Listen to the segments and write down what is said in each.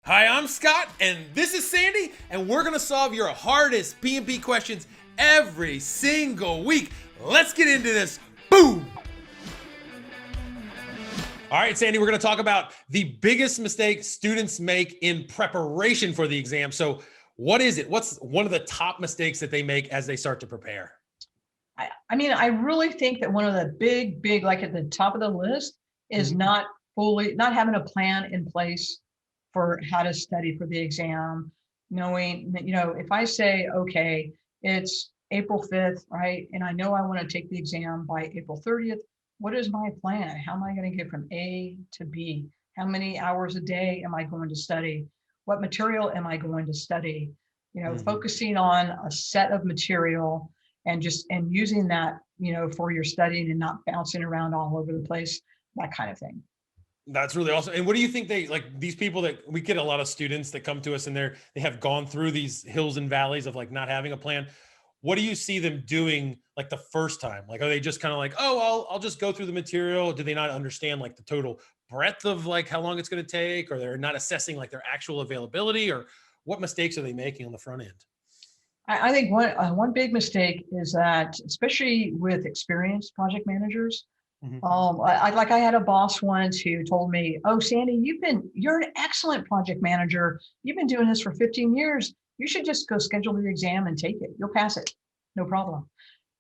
Hi, I'm Scott, and this is Sandy, and we're going to solve your hardest PMP questions every single week. Let's get into this. Boom! All right, Sandy, we're going to talk about the biggest mistake students make in preparation for the exam. So, what is it? What's one of the top mistakes that they make as they start to prepare? I really think that one of the big, like at the top of the list is not having a plan in place for how to study for the exam. Knowing that, if I say, okay, it's April 5th, right? And I know I want to take the exam by April 30th. What is my plan? How am I going to get from A to B? How many hours a day am I going to study? What material am I going to study? Focusing on a set of material and using that, for your studying and not bouncing around all over the place, that kind of thing. That's really awesome. And what do you think these people that we get a lot of students that come to us and they have gone through these hills and valleys of like not having a plan. What do you see them doing like the first time? Like, are they just kind of like, oh, I'll just go through the material? Do they not understand like the total breadth of like how long it's going to take, or they're not assessing like their actual availability, or what mistakes are they making on the front end? I think one big mistake is that, especially with experienced project managers, Mhm. I had a boss once who told me, "Oh, Sandy, you're an excellent project manager. You've been doing this for 15 years. You should just go schedule the exam and take it. You'll pass it, no problem."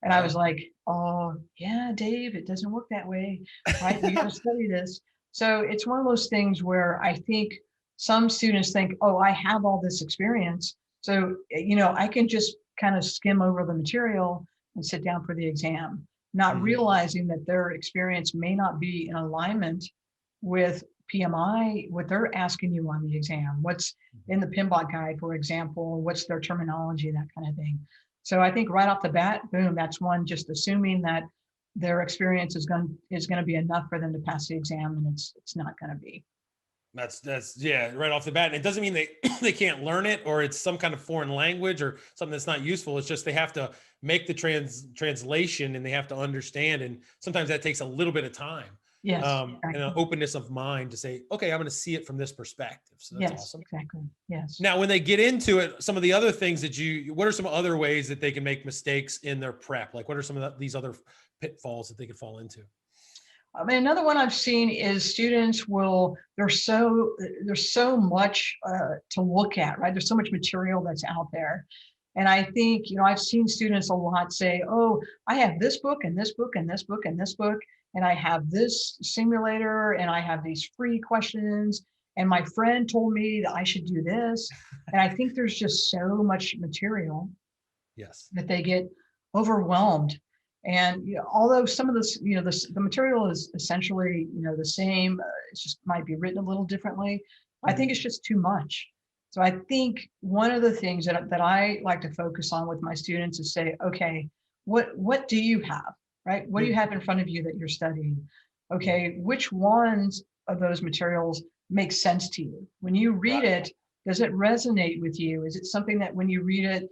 And I was Wow. like, "Oh, yeah, Dave, it doesn't work that way, right? You got to study this." So it's one of those things where I think some students think, "Oh, I have all this experience, so I can just kind of skim over the material and sit down for the exam," not Mhm. realizing that their experience may not be in alignment with PMI, what they're asking you on the exam, what's in the PMBOK guide, for example, what's their terminology, that kind of thing. So I think right off the bat, boom, that's one, just assuming that their experience is going to be enough for them to pass the exam, and it's not going to be. That's yeah, right off the bat. And it doesn't mean they they can't learn it or it's some kind of foreign language or something that's not useful. It's just they have to make the translation and they have to understand. And sometimes that takes a little bit of time Yes, and an exactly. openness of mind to say, okay, I'm going to see it from this perspective. So that's Yes, awesome. exactly. Yes. Now, when they get into it, some of the other things what are some other ways that they can make mistakes in their prep? Like, what are some of these other pitfalls that they could fall into? I mean, another one I've seen is students will, there's so much to look at, right? There's so much material that's out there. And I think, I've seen students a lot say, "Oh, I have this book and this book and this book and this book, and I have this simulator and I have these free questions. And my friend told me that I should do this." And I think there's just so much material Yes. that they get overwhelmed. And although some of this, the material is essentially, the same, it just might be written a little differently. I think Mhm. it's just too much. So I think one of the things that I like to focus on with my students is say, okay, what do you have, right? What do you Mhm. have in front of you that you're studying? Mhm. Okay, which ones of those materials make sense to you? When you read Right. it, does it resonate with you? Is it something that when you read it,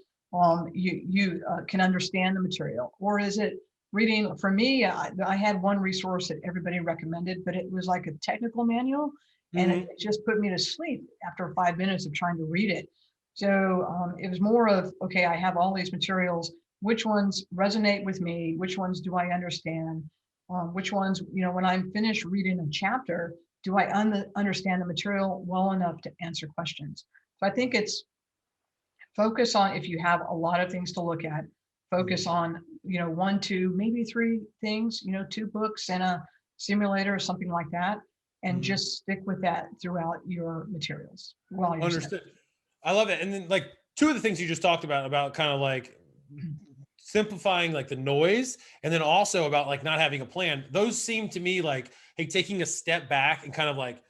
you can understand the material, or is it reading? For me, I had one resource that everybody recommended, but it was like a technical manual, and it Mhm. just put me to sleep after 5 minutes of trying to read it. So it was more of, okay, I have all these materials. Which ones resonate with me? Which ones do I understand? Which ones, when I'm finished reading a chapter, do I understand the material well enough to answer questions? So I think it's focus on, if you have a lot of things to look at, focus Mhm. on, one, two, maybe three things, two books and a simulator or something like that, and Mhm. just stick with that throughout your materials while you're studying. Understood. I love it. And then like two of the things you just talked about kind of like simplifying like the noise and then also about like not having a plan. Those seem to me like, hey, taking a step back and kind of like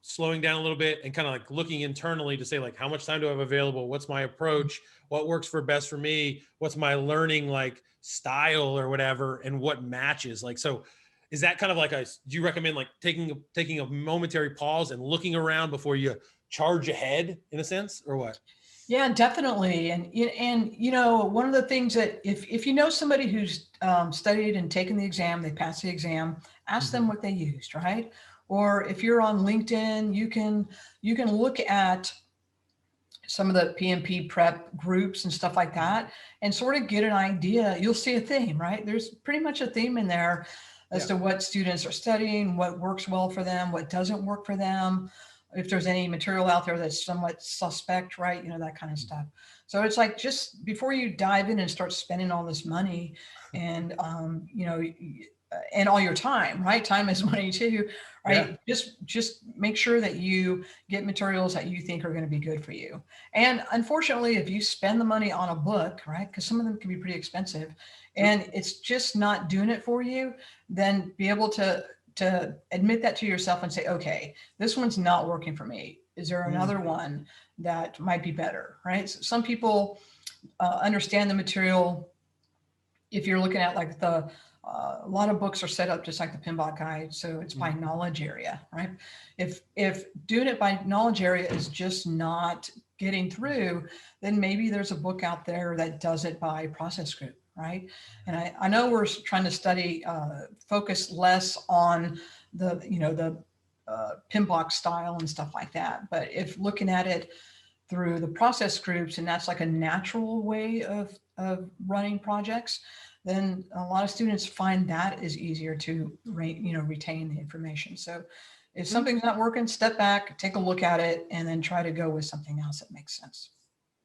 slowing down a little bit and kind of like looking internally to say like how much time do I have available? What's my approach? What works for best for me? What's my learning like style or whatever and what matches? Like so is that kind of like a do you recommend like taking a momentary pause and looking around before you charge ahead in a sense or what? Yeah, definitely. And one of the things that, if you know somebody who's studied and taken the exam, they passed the exam, ask them Mhm. what they used, right? or if you're on LinkedIn, you can look at some of the PMP prep groups and stuff like that, and sort of get an idea. You'll see a theme, right? There's pretty much a theme in there as to what students are studying, what works well for them, what doesn't work for them, if there's any material out there that's somewhat suspect, right? You know, that kind of stuff. So it's like, just before you dive in and start spending all this money and, you know, and all your time, right? Time is money too, right? Just make sure that you get materials that you think are going to be good for you. And unfortunately, if you spend the money on a book, right, because some of them can be pretty expensive, and it's just not doing it for you, then be able to admit that to yourself and say, okay, this one's not working for me. Is there another one that might be better, right? So some people understand the material. If you're looking at like a lot of books are set up just like the PMBOK guide. So it's by knowledge area, right? If doing it by knowledge area is just not getting through, then maybe there's a book out there that does it by process group, right? And I know we're trying to study, focus less on the, you know, the PMBOK style and stuff like that. But if looking at it through the process groups, and that's like a natural way of running projects, then a lot of students find that is easier to retain the information. So if something's not working, step back, take a look at it, and then try to go with something else that makes sense.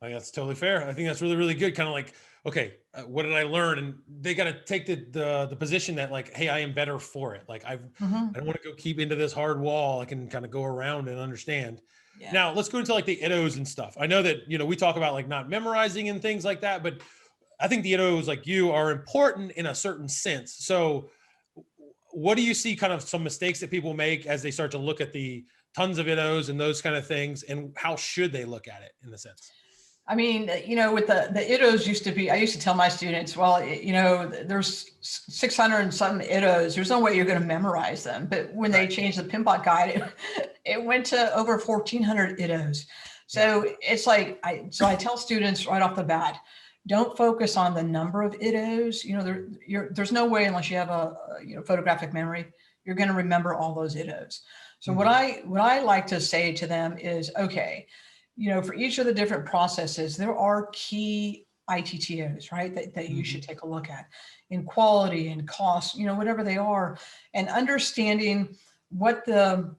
I think that's totally fair. I think that's really, really good. Kind of like, okay, what did I learn? And they got to take the position that like, hey, I am better for it. Like I don't want to go keep into this hard wall. I can kind of go around and understand. Yeah. Now let's go into like the ITTOs and stuff. I know that, you know, we talk about like not memorizing and things like that, but I think the ITTOs, like you, are important in a certain sense. So what do you see kind of some mistakes that people make as they start to look at the tons of ITTOs and those kind of things, and how should they look at it in the sense? I mean, you know, with the ITTOs used to be, I used to tell my students, well, you know, there's 600 and some ITTOs. There's no way you're going to memorize them. But when they changed the PMBOK guide, it went to over 1,400 ITTOs. So it's like, I tell students right off the bat, don't focus on the number of ITTOs. You know, there's no way, unless you have a photographic memory, you're going to remember all those ITTOs. So what I like to say to them is, okay, you know, for each of the different processes, there are key ITTOs, right, that you should take a look at in quality and cost, you know, whatever they are, and understanding what the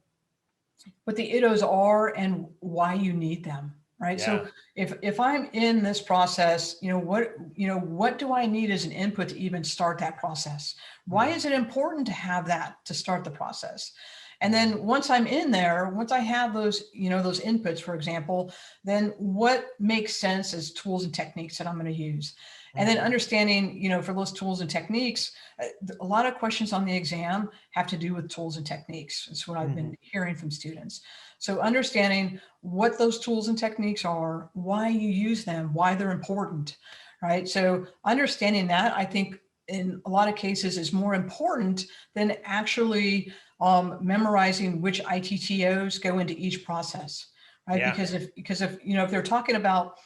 ITTOs are and why you need them. Right. Yeah. So if I'm in this process, what do I need as an input to even start that process? Why is it important to have that to start the process? And then once I'm in there, once I have those, those inputs, for example, then what makes sense as tools and techniques that I'm going to use? And then understanding, for those tools and techniques, a lot of questions on the exam have to do with tools and techniques. That's what I've been hearing from students. So understanding what those tools and techniques are, why you use them, why they're important, right? So understanding that, I think in a lot of cases is more important than actually memorizing which ITTOs go into each process, right? Yeah. Because if they're talking about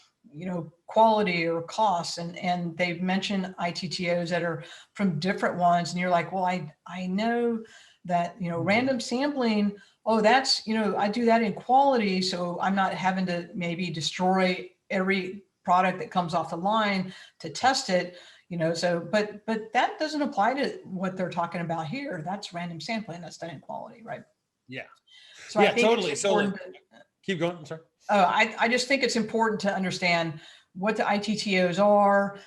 quality or costs, and they've mentioned ITTOs that are from different ones, and you're like, well, I know that random sampling, oh, that's I do that in quality, so I'm not having to maybe destroy every product that comes off the line to test it, so but that doesn't apply to what they're talking about here. That's random sampling, that's done in quality, right? Yeah. So yeah, totally. So keep going. I'm sorry. I just think it's important to understand what the ITTOs are,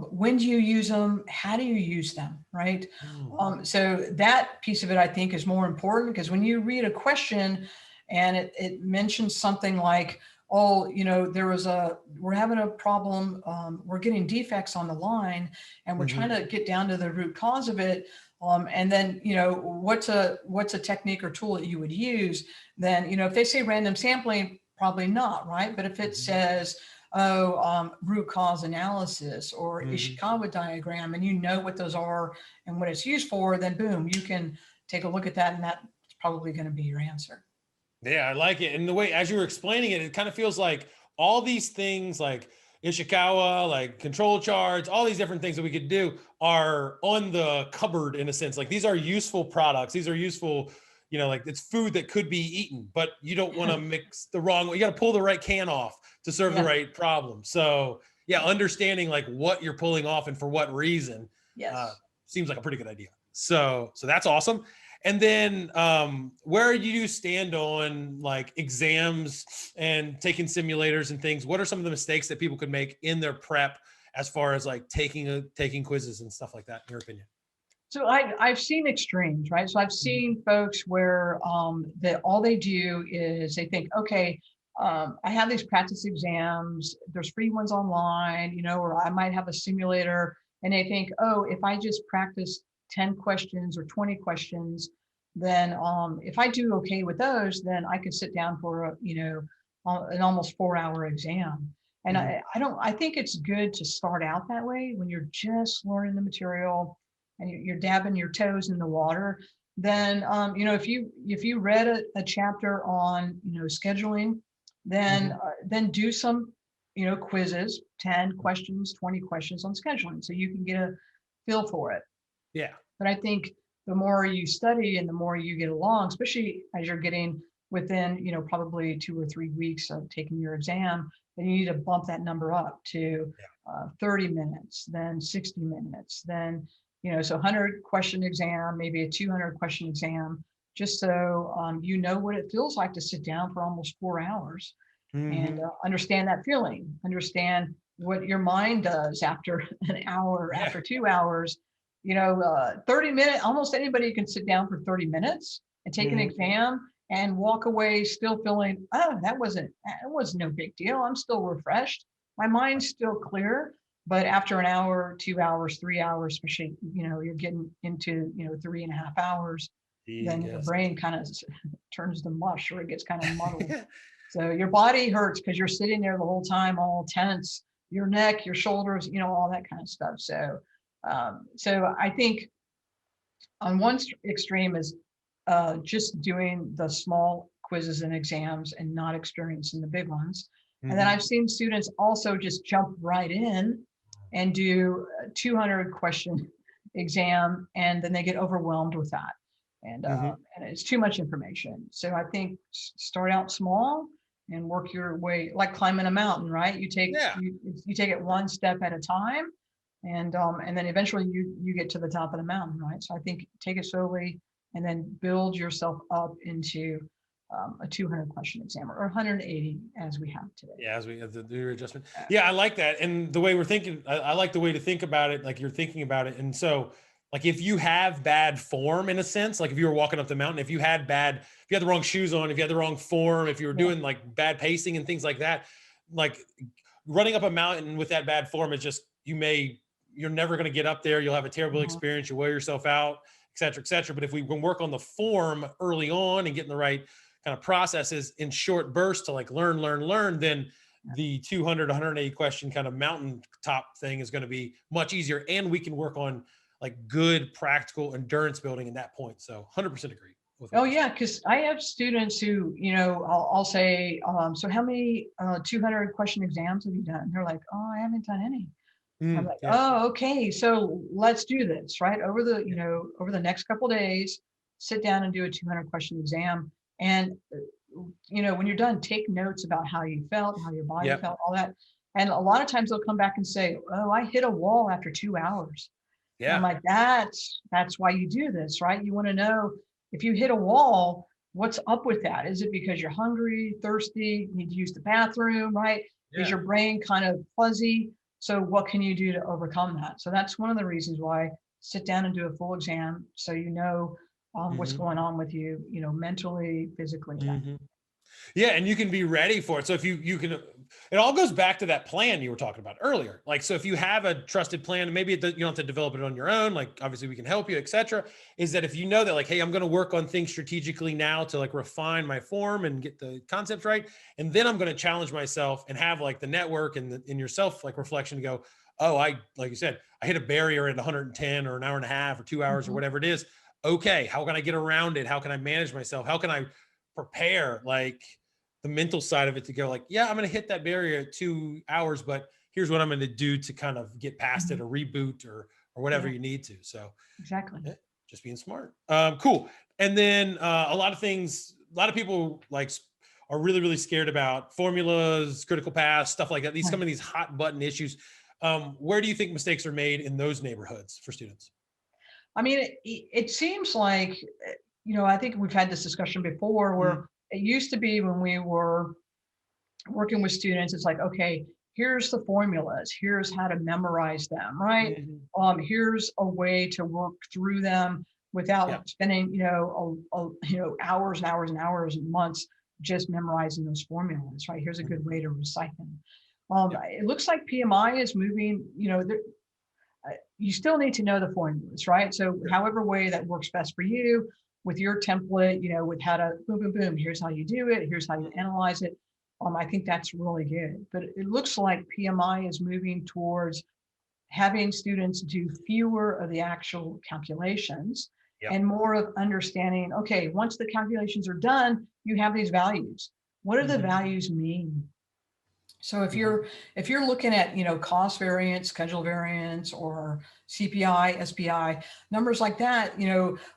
when do you use them, how do you use them, right? So that piece of it, I think, is more important, because when you read a question and it mentions something like, oh, we're having a problem, we're getting defects on the line, and we're trying to get down to the root cause of it. And then, what's a technique or tool that you would use? Then, if they say random sampling, probably not, right? But if it says, root cause analysis or Ishikawa diagram, and you know what those are and what it's used for, then boom, you can take a look at that, and that's probably going to be your answer. Yeah, I like it. And the way, as you were explaining it, it kind of feels like all these things like Ishikawa, like control charts, all these different things that we could do are on the cupboard in a sense. Like these are useful products. These are useful, you know, like it's food that could be eaten, but you don't want to mix the wrong way. You got to pull the right can off to serve the Yeah. right problem. So yeah, understanding like what you're pulling off and for what reason uh, Yes. seems like a pretty good idea. So that's awesome. And then where do you stand on like exams and taking simulators and things? What are some of the mistakes that people could make in their prep as far as like taking quizzes and stuff like that, in your opinion? So I've seen extremes, right? So I've seen folks where that all they do is they think, okay, I have these practice exams. There's free ones online, you know, or I might have a simulator, and they think, oh, if I just practice 10 questions or 20 questions, then if I do okay with those, then I could sit down for a, you know, an almost 4-hour exam. And Mhm. I think it's good to start out that way when you're just learning the material and you're dabbing your toes in the water. Then you know, if you read a chapter on, you know, scheduling, Mhm. then do some, you know, quizzes, 10 questions, 20 questions on scheduling, so you can get a feel for it. Yeah. But I think the more you study and the more you get along, especially as you're getting within, you know, probably 2 or 3 weeks of taking your exam, then you need to bump that number up to Yeah. 30 minutes, then 60 minutes, then, you know, so 100 question exam, maybe a 200 question exam, just so you know what it feels like to sit down for almost 4 hours and Mhm. understand that feeling, understand what your mind does after an hour, Yeah. after 2 hours. You know, 30 minutes, almost anybody can sit down for 30 minutes and take an Mhm. exam and walk away still feeling, oh, that was no big deal. I'm still refreshed. My mind's still clear. But after an hour, 2 hours, 3 hours, especially, you know, you're getting into, you know, 3.5 hours, then your Yes. brain kind of turns to mush or it gets kind of muddled. So your body hurts because you're sitting there the whole time, all tense, your neck, your shoulders, you know, all that kind of stuff. So, so I think on one extreme is just doing the small quizzes and exams and not experiencing the big ones. And then Mhm. I've seen students also just jump right in and do a 200 question exam, and then they get overwhelmed with that. Mhm. And it's too much information. So I think start out small and work your way like climbing a mountain, right? Yeah. You take it one step at a time, and then eventually you get to the top of the mountain, right? So I think take it slowly and then build yourself up into a 200 question exam or 180 as we have today. Yeah, as we have the new adjustment. Uh, Yeah, I like that. And the way we're thinking, I like the way to think about it, like you're thinking about it. And so, like, if you have bad form in a sense, like if you were walking up the mountain, if you had if you had the wrong shoes on, if you had the wrong form, if you were yeah. doing like bad pacing and things like that, like running up a mountain with that bad form is just, you're never going to get up there. You'll have a terrible Mhm. experience. You'll wear yourself out, et cetera, et cetera. But if we can work on the form early on and getting the right kind of processes in short bursts to like learn, then the 200, 180 question kind of mountaintop thing is going to be much easier. And we can work on like good practical endurance building in that point. So 100% agree with what Oh you're saying. yeah, because I have students who, you know, I'll say, so how many 200 question exams have you done? They're like, oh, I haven't done any. I'm like, Yeah. oh, okay, so let's do this, right? Over the, you Yeah. know, over the next couple of days, sit down and do a 200 question exam. And, you know, when you're done, take notes about how you felt, how your body Yep. felt, all that. And a lot of times they'll come back and say, oh, I hit a wall after 2 hours. And I'm Yeah. like, that's why you do this, right? You want to know if you hit a wall, what's up with that? Is it because you're hungry, thirsty, need to use the bathroom, right? Is Yeah. your brain kind of fuzzy? So what can you do to overcome that? So that's one of the reasons why sit down and do a full exam so you know what's Hmm. going on with you, you know, mentally, physically. That. Hmm. Yeah, and you can be ready for it. So if you can, it all goes back to that plan you were talking about earlier. Like, so if you have a trusted plan, and maybe you don't have to develop it on your own. Like, obviously we can help you, etc. Is that if you know that, like, hey, I'm going to work on things strategically now to like refine my form and get the concepts right, and then I'm going to challenge myself and have like the network and in yourself like reflection to go, oh, I like you said, I hit a barrier at 110 or an hour and a half or 2 hours or Mhm. whatever it is. Okay, how can I get around it? How can I manage myself? How can I prepare like the mental side of it to go like, yeah, I'm going to hit that barrier at 2 hours, but here's what I'm going to do to kind of get past it Mhm. or reboot or whatever Yeah, you need to. So exactly. yeah, just being smart. Cool. And then a lot of people like are really, really scared about formulas, critical paths, stuff like that. Some of these hot button issues. Where do you think mistakes are made in those neighborhoods for students? I mean, it seems like, I think we've had this discussion before Mhm. where it used to be when we were working with students, it's like, okay, here's the formulas, here's how to memorize them, right? Mhm. Here's a way to work through them Yeah. without spending, hours and hours and hours and months just memorizing those formulas, right? Here's a good Mhm. way to recite them. Yeah. It looks like PMI is moving, you still need to know the formulas, right? So Sure. however way that works best for you with your template, with how to boom, boom, boom, here's how you do it, here's how you Mhm. analyze it. I think that's really good. But it looks like PMI is moving towards having students do fewer of the actual calculations Yep. and more of understanding, okay, once the calculations are done, you have these values. What do the Mhm. values mean? So if Mhm. you're looking at, cost variance, schedule variance, or CPI, SPI, numbers like that,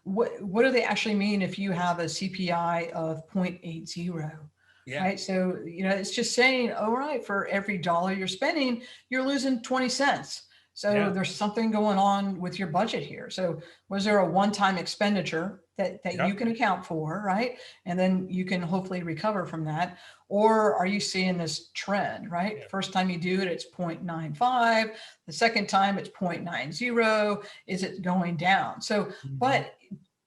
what do they actually mean if you have a CPI of 0.80? Yeah. Right? So, it's just saying, all right, for every dollar you're spending, you're losing 20 cents. So Yeah. there's something going on with your budget here. So was there a one-time expenditure that you Yep. can account for, right? And then you can hopefully recover from that. Or are you seeing this trend, right? Yeah. First time you do it, it's 0.95. The second time it's 0.90. Is it going down? So, Mhm. but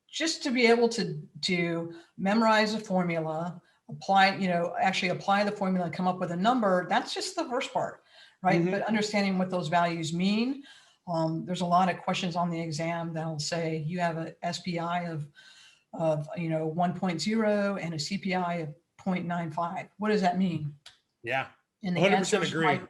just to be able to memorize a formula, apply, actually apply the formula and come up with a number, that's just the first part, right? Mhm. But understanding what those values mean, there's a lot of questions on the exam that'll say you have a SPI of 1.0 and a CPI of 0.95. What does that mean? Yeah. And the 100% answers might, agree.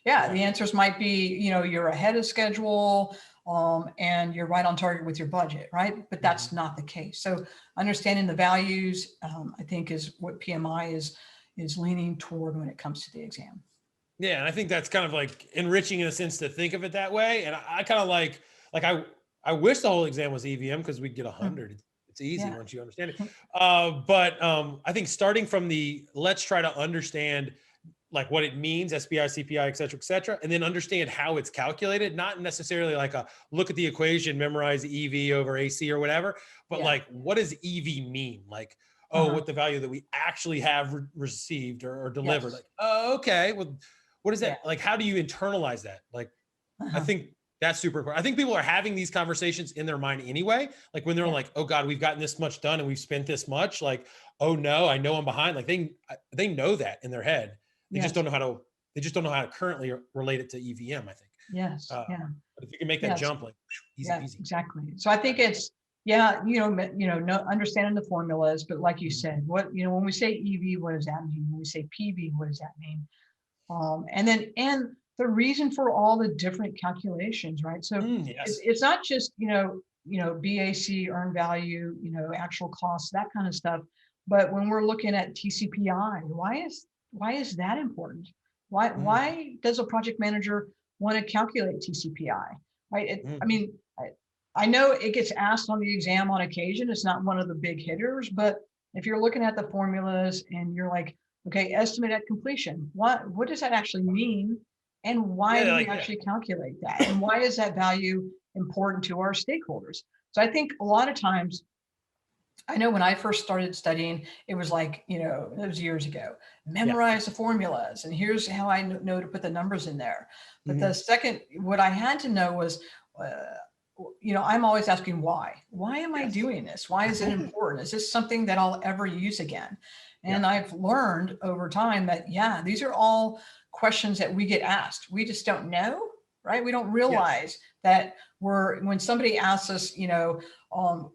yeah, Yeah. the answers might be, you're ahead of schedule, and you're right on target with your budget, right? But that's Mhm. not the case. So understanding the values, I think, is what PMI is leaning toward when it comes to the exam. Yeah, and I think that's kind of like enriching in a sense to think of it that way. And I kind of like I wish the whole exam was EVM because we'd get Mm, 100. It's easy yeah. once you understand it. But I think starting from the let's try to understand like what it means, SPI, CPI, et cetera, and then understand how it's calculated, not necessarily like a look at the equation, memorize EV over AC or whatever, but Yeah. like what does EV mean? Like, oh, Uh-huh. what the value that we actually have received or delivered. Yes. Like, oh, okay. Well, what is Yeah. that? Like, how do you internalize that? Like, I Uh-huh. think that's super important. I think people are having these conversations in their mind anyway. Like when they're Yeah. like, "Oh God, we've gotten this much done and we've spent this much." Like, "Oh no, I know I'm behind." Like they know that in their head. They just don't Yes. know how to. They just don't know how to currently relate it to EVM. I think. Yes. Uh, Yeah. but if you can make that Yes. jump, like easy Yeah, peasy. exactly. So I think it's, yeah, no, understanding the formulas, but like you Mhm. said, when we say EV, what does that mean? When we say PV, what does that mean? And the reason for all the different calculations, right? So Yes. it's not just, BAC, earned value, actual costs, that kind of stuff. But when we're looking at TCPI, why is that important? Why Mhm. why does a project manager want to calculate TCPI? Right? I Mhm. mean, I know it gets asked on the exam on occasion. It's not one of the big hitters, but if you're looking at the formulas and you're like, okay, estimate at completion. What does that actually mean? And why Yeah, do we like yeah. actually calculate that? And why is that value important to our stakeholders? So I think a lot of times, I know when I first started studying, it was like, it was years ago, Yeah. memorize the formulas and here's how I know to put the numbers in there. But the Mhm. second, what I had to know was, I'm always asking why. Why am I Yes. doing this? Why is it important? Is this something that I'll ever use again? Yeah. And I've learned over time that, yeah, these are all questions that we get asked. We just don't know, right? We don't Yes. realize that when somebody asks us,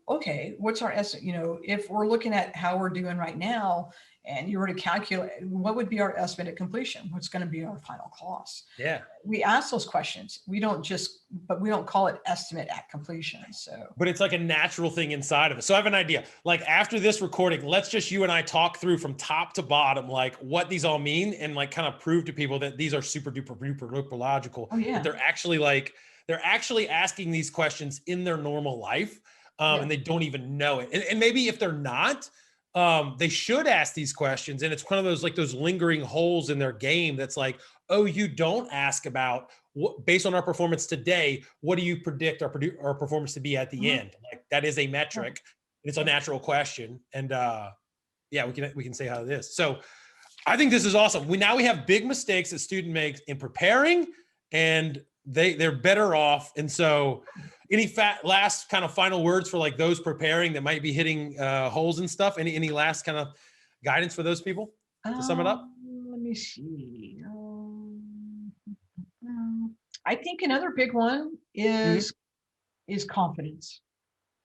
okay, what's our if we're looking at how we're doing right now, and you were to calculate what would be our estimate at completion, what's going to be our final cost, Yeah. we ask those questions. But we don't call it estimate at completion. So But it's like a natural thing inside of it. So I have an idea. Like after this recording, let's just you and I talk through from top to bottom, like what these all mean, and like kind of prove to people that these are super duper duper duper logical. oh That yeah. they're actually asking these questions in their normal life. and they don't even know it. And maybe if they're not, they should ask these questions. And it's kind of those like those lingering holes in their game. That's like, oh, you don't ask about what, based on our performance today, what do you predict our performance to be at the end? Like that is a metric. It's a natural question. And yeah, we can say how it is. So I think this is awesome. We have big mistakes that student makes in preparing, and they're better off. And so any last kind of final words for like those preparing that might be hitting holes and stuff? Any last kind of guidance for those people to sum it up? Let me see. I think another big one is confidence.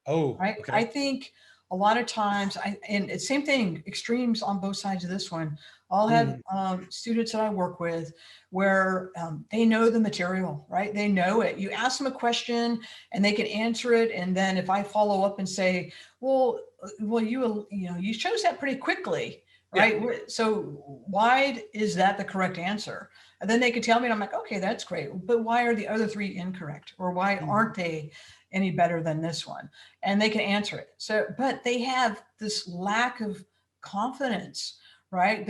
Oh, Right. okay. I think a lot of times, and it's same thing, extremes on both sides of this one. I'll have students that I work with where they know the material, right? They know it. You ask them a question and they can answer it. And then if I follow up and say, well, you chose that pretty quickly, right? Yeah. So why is that the correct answer? And then they can tell me, and I'm like, okay, that's great. But why are the other three incorrect? Or why aren't they any better than this one? And they can answer it. So, but they have this lack of confidence, right?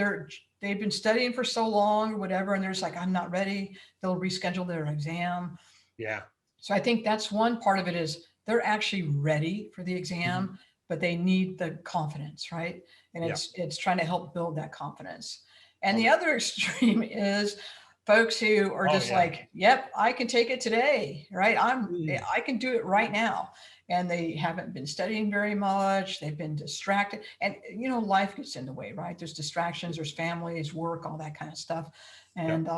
They've been studying for so long or whatever, and they're just like, I'm not ready. They'll reschedule their exam. Yeah. So I think that's one part of it is they're actually ready for the exam, but they need the confidence, right? And it's trying to help build that confidence. And the other extreme is folks who are just like, yep, I can take it today, right? I can do it right now. And they haven't been studying very much. They've been distracted. And, life gets in the way, right? There's distractions, there's families, work, all that kind of stuff. And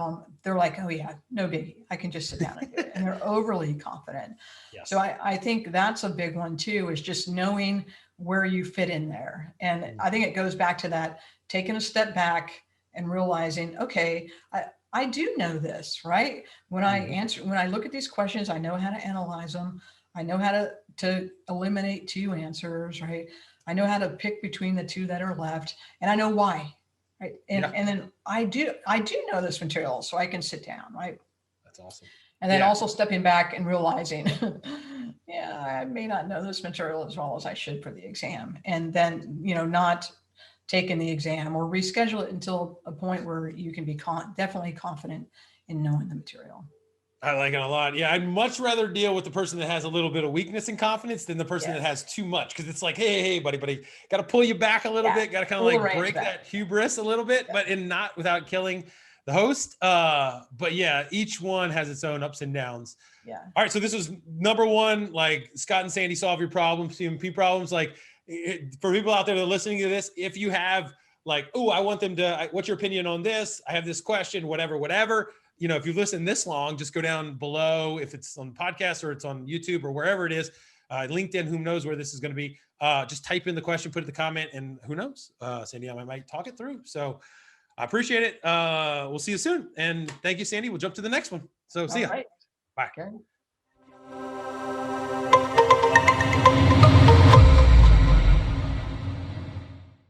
they're like, oh yeah, no biggie. I can just sit down and do it. And they're overly confident. Yes. So I think that's a big one too, is just knowing where you fit in there. And I think it goes back to that, taking a step back and realizing, okay, I do know this, right? When I look at these questions, I know how to analyze them. I know how to eliminate two answers, right? I know how to pick between the two that are left, and I know why, right? And then I do know this material, so I can sit down, right? That's awesome. And then also stepping back and realizing, yeah, I may not know this material as well as I should for the exam, and then not taking the exam or reschedule it until a point where you can be definitely confident in knowing the material. I like it a lot. Yeah, I'd much rather deal with the person that has a little bit of weakness and confidence than the person that has too much. Because it's like, hey, buddy, got to pull you back a little bit. Got to kind of like break that hubris a little bit, but not without killing the host. But yeah, each one has its own ups and downs. Yeah. All right. So this was number one, like Scott and Sandy solve your problems, PMP problems. Like for people out there that are listening to this, if you have like, oh, I want them to, what's your opinion on this? I have this question, whatever. If you've listened this long, just go down below, if it's on podcast or it's on YouTube or wherever it is, LinkedIn, who knows where this is going to be, just type in the question, put it in the comment, and who knows, Sandy, I might talk it through. So I appreciate it. We'll see you soon. And thank you, Sandy. We'll jump to the next one. So see ya. Right. Bye. Okay.